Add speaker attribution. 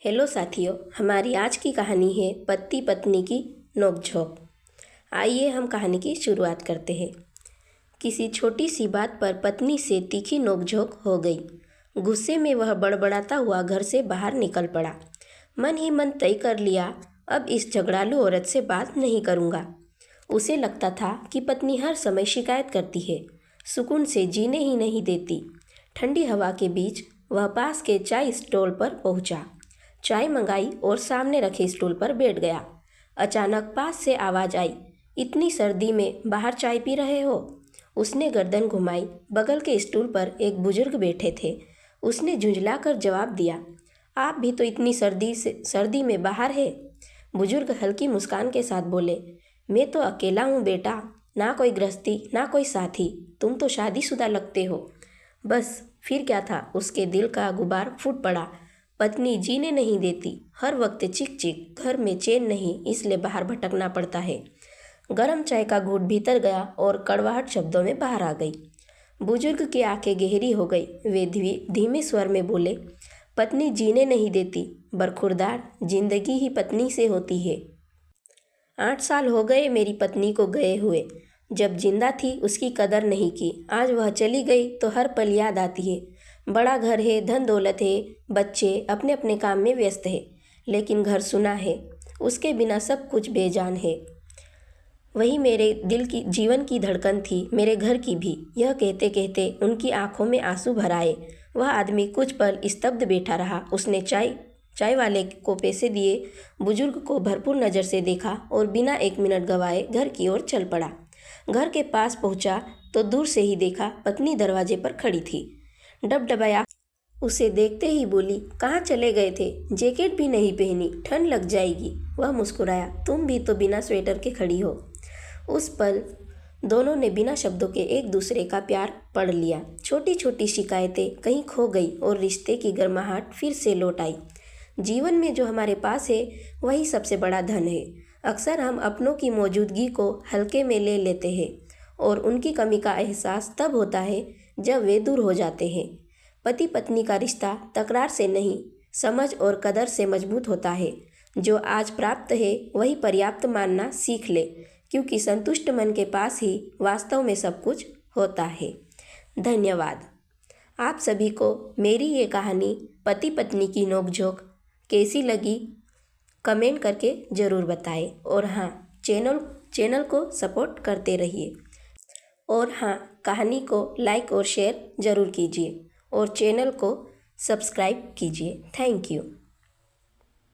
Speaker 1: Hello साथियों, हमारी आज की कहानी है पति पत्नी की नोकझोंक। आइए हम कहानी की शुरुआत करते हैं। किसी छोटी सी बात पर पत्नी से तीखी नोकझोंक हो गई। गुस्से में वह बड़बड़ाता हुआ घर से बाहर निकल पड़ा। मन ही मन तय कर लिया, अब इस झगड़ालू औरत से बात नहीं करूँगा। उसे लगता था कि पत्नी हर समय शिकायत करती है, सुकून से जीने ही नहीं देती। ठंडी हवा के बीच वह पास के चाय स्टॉल पर पहुंचा। चाय मंगाई और सामने रखे स्टूल पर बैठ गया। अचानक पास से आवाज़ आई, इतनी सर्दी में बाहर चाय पी रहे हो? उसने गर्दन घुमाई। बगल के स्टूल पर एक बुजुर्ग बैठे थे। उसने झुंझलाकर जवाब दिया, आप भी तो इतनी सर्दी में बाहर है। बुजुर्ग हल्की मुस्कान के साथ बोले, मैं तो अकेला हूँ बेटा, ना कोई गृहस्थी ना कोई साथी। तुम तो शादीशुदा लगते हो। बस फिर क्या था, उसके दिल का गुबार फूट पड़ा। पत्नी जीने नहीं देती, हर वक्त चिक चिक, घर में चैन नहीं, इसलिए बाहर भटकना पड़ता है। गरम चाय का घूंट भीतर गया और कड़वाहट शब्दों में बाहर आ गई। बुजुर्ग की आंखें गहरी हो गई। वे धीमे स्वर में बोले, पत्नी जीने नहीं देती, बरखुरदार जिंदगी ही पत्नी से होती है। 8 साल हो गए मेरी पत्नी को गए हुए। जब जिंदा थी उसकी कदर नहीं की, आज वह चली गई तो हर पल याद आती है। बड़ा घर है, धन दौलत है, बच्चे अपने अपने काम में व्यस्त है, लेकिन घर सुना है, उसके बिना सब कुछ बेजान है। वही मेरे दिल की जीवन की धड़कन थी, मेरे घर की भी। यह कहते कहते उनकी आंखों में आंसू भर आए। वह आदमी कुछ पल स्तब्ध बैठा रहा। उसने चाय वाले को पैसे दिए, बुजुर्ग को भरपूर नज़र से देखा और बिना 1 मिनट गवाए घर की ओर चल पड़ा। घर के पास पहुंचा तो दूर से ही देखा, पत्नी दरवाजे पर खड़ी थी। डबडबाया उसे देखते ही बोली, कहाँ चले गए थे? जैकेट भी नहीं पहनी, ठंड लग जाएगी। वह मुस्कुराया, तुम भी तो बिना स्वेटर के खड़ी हो। उस पल दोनों ने बिना शब्दों के एक दूसरे का प्यार पढ़ लिया। छोटी छोटी शिकायतें कहीं खो गई और रिश्ते की गर्माहट फिर से लौट आई। जीवन में जो हमारे पास है वही सबसे बड़ा धन है। अक्सर हम अपनों की मौजूदगी को हल्के में ले लेते हैं और उनकी कमी का एहसास तब होता है जब वे दूर हो जाते हैं। पति पत्नी का रिश्ता तकरार से नहीं, समझ और कदर से मजबूत होता है। जो आज प्राप्त है वही पर्याप्त मानना सीख ले, क्योंकि संतुष्ट मन के पास ही वास्तव में सब कुछ होता है। धन्यवाद। आप सभी को मेरी ये कहानी पति पत्नी की नोकझोंक कैसी लगी कमेंट करके ज़रूर बताएं। और हाँ, चैनल को सपोर्ट करते रहिए। और हाँ, कहानी को लाइक और शेयर ज़रूर कीजिए और चैनल को सब्सक्राइब कीजिए। Thank you.